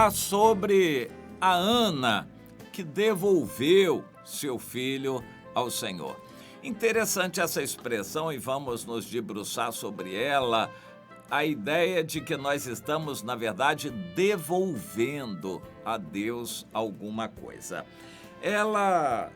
falar sobre a Ana, que devolveu seu filho ao Senhor. Interessante essa expressão e vamos nos debruçar sobre ela. A ideia de que nós estamos, na verdade, devolvendo a Deus alguma coisa. Ela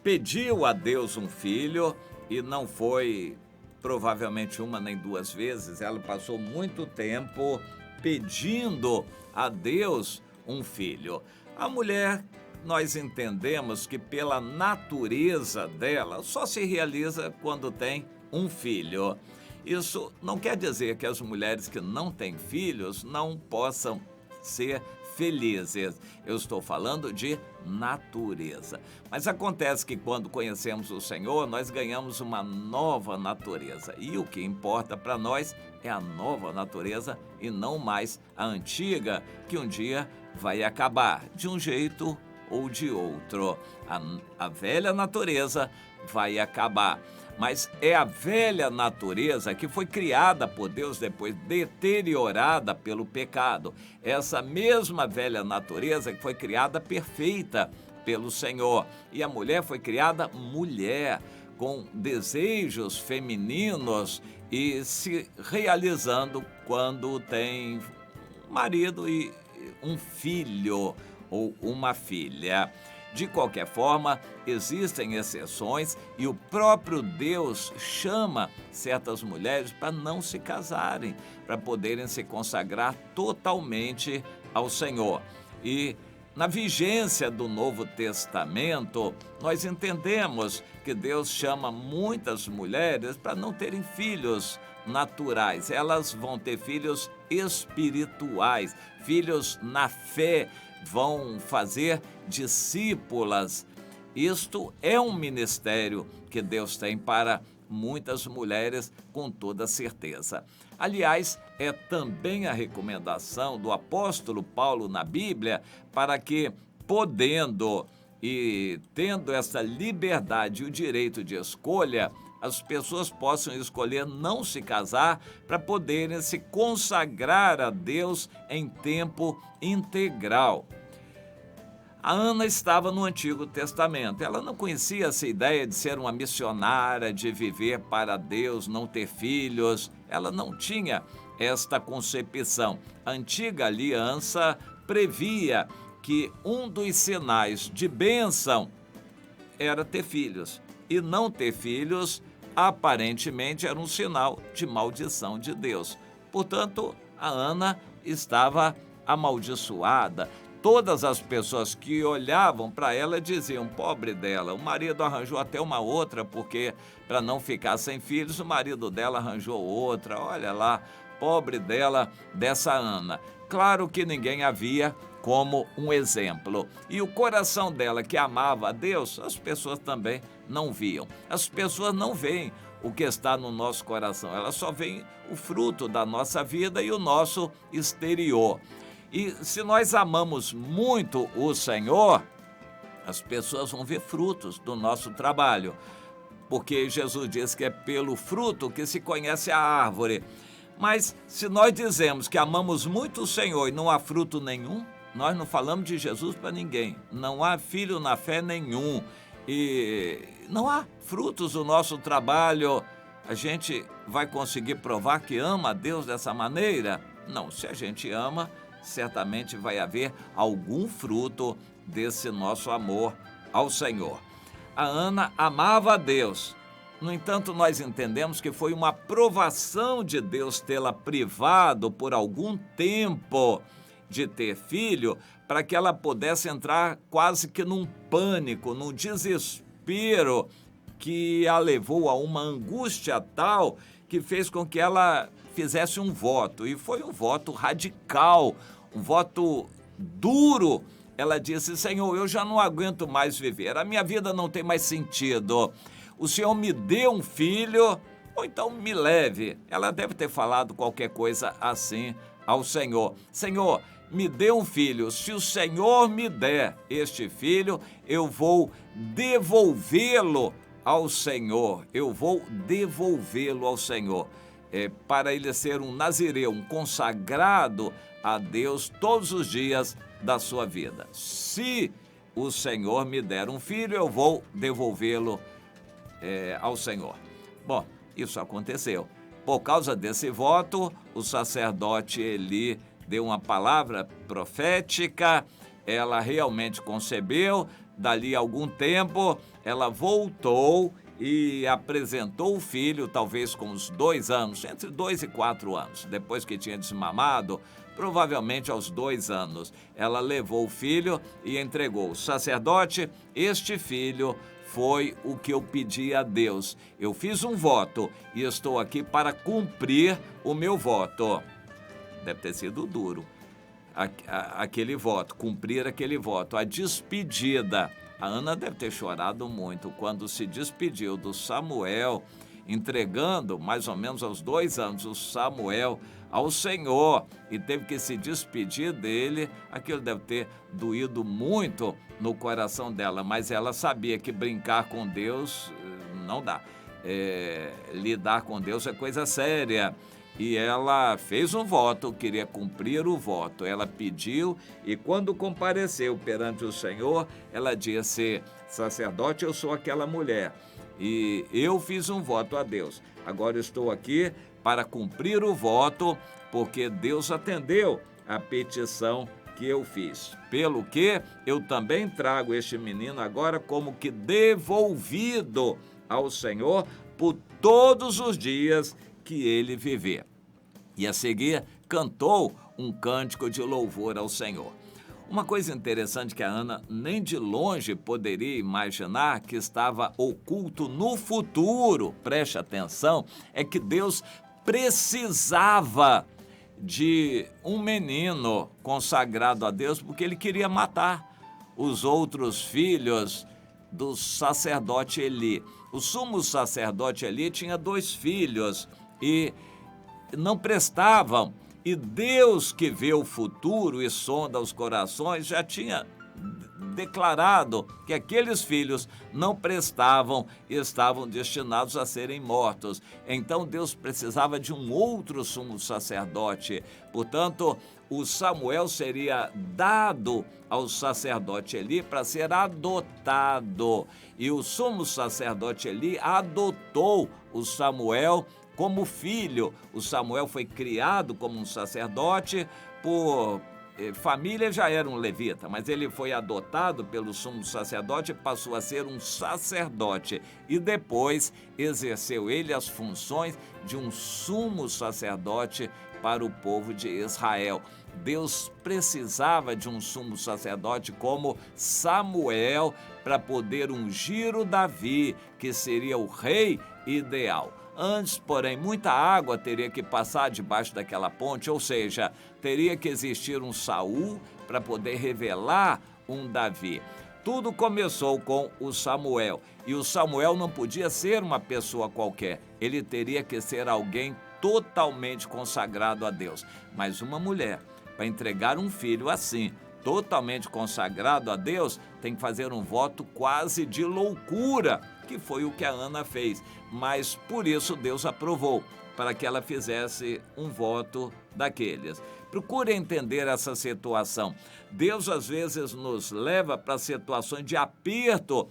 pediu a Deus um filho e não foi provavelmente uma nem duas vezes. Ela passou muito tempo pedindo a Deus um filho. A mulher, nós entendemos que pela natureza dela, só se realiza quando tem um filho. Isso não quer dizer que as mulheres que não têm filhos não possam ser felizes. Eu estou falando de natureza. Mas acontece que quando conhecemos o Senhor, nós ganhamos uma nova natureza. E o que importa para nós é a nova natureza e não mais a antiga, que um dia vai acabar de um jeito ou de outro. A velha natureza vai acabar. Mas é a velha natureza que foi criada por Deus, depois deteriorada pelo pecado. Essa mesma velha natureza que foi criada perfeita pelo Senhor. E a mulher foi criada mulher, com desejos femininos e se realizando quando tem marido e um filho ou uma filha. De qualquer forma, existem exceções e o próprio Deus chama certas mulheres para não se casarem, para poderem se consagrar totalmente ao Senhor. E na vigência do Novo Testamento, nós entendemos que Deus chama muitas mulheres para não terem filhos naturais. Elas vão ter filhos espirituais, filhos na fé, vão fazer discípulas. Isto é um ministério que Deus tem para muitas mulheres, com toda certeza. Aliás, é também a recomendação do apóstolo Paulo na Bíblia para que, podendo e tendo essa liberdade e o direito de escolha, as pessoas possam escolher não se casar para poderem se consagrar a Deus em tempo integral. A Ana estava no Antigo Testamento. Ela não conhecia essa ideia de ser uma missionária, de viver para Deus, não ter filhos. Ela não tinha esta concepção. A antiga aliança previa que um dos sinais de bênção era ter filhos. E não ter filhos, aparentemente, era um sinal de maldição de Deus. Portanto, a Ana estava amaldiçoada. Todas as pessoas que olhavam para ela diziam, pobre dela, o marido arranjou até uma outra, porque para não ficar sem filhos, o marido dela arranjou outra. Olha lá, pobre dela, dessa Ana. Claro que ninguém a via como um exemplo. E o coração dela, que amava a Deus, as pessoas também não viam. As pessoas não veem o que está no nosso coração, elas só veem o fruto da nossa vida e o nosso exterior. E se nós amamos muito o Senhor, as pessoas vão ver frutos do nosso trabalho, porque Jesus diz que é pelo fruto que se conhece a árvore. Mas se nós dizemos que amamos muito o Senhor e não há fruto nenhum, nós não falamos de Jesus para ninguém. Não há filho na fé nenhum e não há frutos do nosso trabalho. A gente vai conseguir provar que ama a Deus dessa maneira? Não, se a gente ama, certamente vai haver algum fruto desse nosso amor ao Senhor. A Ana amava a Deus. No entanto, nós entendemos que foi uma provação de Deus tê-la privado por algum tempo de ter filho, para que ela pudesse entrar quase que num pânico, num desespero, que a levou a uma angústia tal que fez com que ela fizesse um voto, e foi um voto radical, um voto duro. Ela disse, Senhor, eu já não aguento mais viver, a minha vida não tem mais sentido. O Senhor me dê um filho, ou então me leve. Ela deve ter falado qualquer coisa assim ao Senhor. Senhor, me dê um filho. Se o Senhor me der este filho, eu vou devolvê-lo ao Senhor. Eu vou devolvê-lo ao Senhor. para ele ser um nazireu, um consagrado a Deus todos os dias da sua vida. Se o Senhor me der um filho, eu vou devolvê-lo ao Senhor. Bom, isso aconteceu. Por causa desse voto, o sacerdote Eli deu uma palavra profética, ela realmente concebeu, dali a algum tempo, ela voltou e apresentou o filho, talvez com uns 2 anos, entre 2 e 4 anos, depois que tinha desmamado, provavelmente aos 2 anos. Ela levou o filho e entregou. O sacerdote, este filho foi o que eu pedi a Deus. Eu fiz um voto e estou aqui para cumprir o meu voto. Deve ter sido duro aquele voto, cumprir aquele voto. A despedida. A Ana deve ter chorado muito quando se despediu do Samuel, entregando, mais ou menos aos 2 anos, o Samuel ao Senhor, e teve que se despedir dele. Aquilo deve ter doído muito no coração dela, mas ela sabia que brincar com Deus não dá. Lidar com Deus é coisa séria. E ela fez um voto, queria cumprir o voto. Ela pediu e quando compareceu perante o Senhor, ela disse: sacerdote, eu sou aquela mulher e eu fiz um voto a Deus. Agora estou aqui para cumprir o voto, porque Deus atendeu a petição que eu fiz. Pelo que eu também trago este menino agora como que devolvido ao Senhor por todos os dias que ele viver. E a seguir cantou um cântico de louvor ao Senhor. Uma coisa interessante que a Ana nem de longe poderia imaginar que estava oculto no futuro, preste atenção, é que Deus precisava de um menino consagrado a Deus porque ele queria matar os outros filhos do sacerdote Eli. O sumo sacerdote Eli tinha 2 filhos e não prestavam. E Deus, que vê o futuro e sonda os corações, já tinha declarado que aqueles filhos não prestavam e estavam destinados a serem mortos. Então Deus precisava de um outro sumo sacerdote. Portanto, o Samuel seria dado ao sacerdote Eli para ser adotado. E o sumo sacerdote Eli adotou o Samuel como filho. O Samuel foi criado como um sacerdote por família, já era um levita, mas ele foi adotado pelo sumo sacerdote e passou a ser um sacerdote. E depois exerceu ele as funções de um sumo sacerdote para o povo de Israel. Deus precisava de um sumo sacerdote como Samuel para poder ungir o Davi, que seria o rei ideal. Antes, porém, muita água teria que passar debaixo daquela ponte, ou seja, teria que existir um Saul para poder revelar um Davi. Tudo começou com o Samuel, e o Samuel não podia ser uma pessoa qualquer, ele teria que ser alguém totalmente consagrado a Deus. Mas uma mulher, para entregar um filho assim, totalmente consagrado a Deus, tem que fazer um voto quase de loucura, que foi o que a Ana fez. Mas por isso Deus aprovou, para que ela fizesse um voto daqueles. Procure entender essa situação. Deus às vezes nos leva para situações de aperto,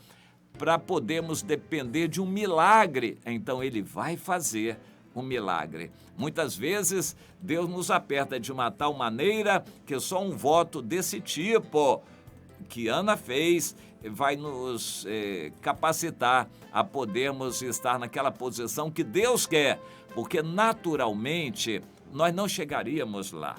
para podermos depender de um milagre. Então Ele vai fazer um milagre. Muitas vezes Deus nos aperta de uma tal maneira que só um voto desse tipo que Ana fez vai nos capacitar a podermos estar naquela posição que Deus quer, porque naturalmente nós não chegaríamos lá.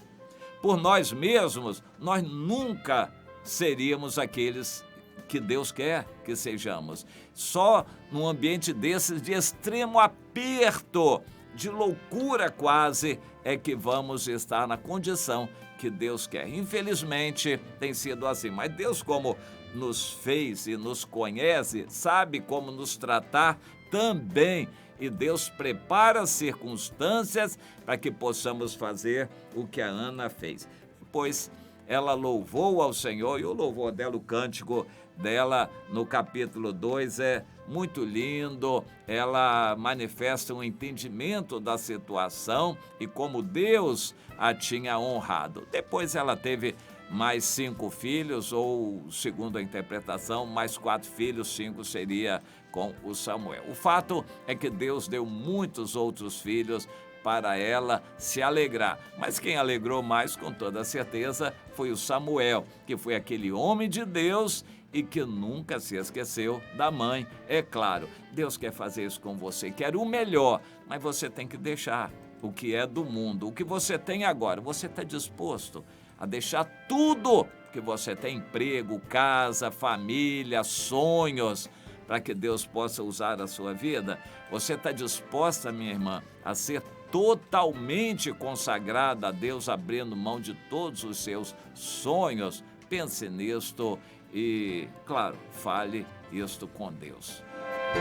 Por nós mesmos, nós nunca seríamos aqueles que Deus quer que sejamos. Só num ambiente desses de extremo aperto, de loucura quase, é que vamos estar na condição que Deus quer. Infelizmente, tem sido assim, mas Deus, como nos fez e nos conhece, sabe como nos tratar também, e Deus prepara as circunstâncias para que possamos fazer o que a Ana fez. Pois ela louvou ao Senhor, e o louvor dela, o cântico dela no capítulo 2 é muito lindo, ela manifesta um entendimento da situação e como Deus a tinha honrado. Depois ela teve mais 5 filhos, ou, segundo a interpretação, mais 4 filhos, 5 seria com o Samuel. O fato é que Deus deu muitos outros filhos para ela se alegrar. Mas quem alegrou mais, com toda certeza, foi o Samuel, que foi aquele homem de Deus e que nunca se esqueceu da mãe. É claro, Deus quer fazer isso com você, quer o melhor, mas você tem que deixar o que é do mundo, o que você tem agora. Você está disposto a deixar tudo que você tem, emprego, casa, família, sonhos, para que Deus possa usar a sua vida? Você está disposta, minha irmã, a ser totalmente consagrada a Deus, abrindo mão de todos os seus sonhos? Pense nisto e, claro, fale isto com Deus.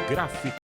Gráfica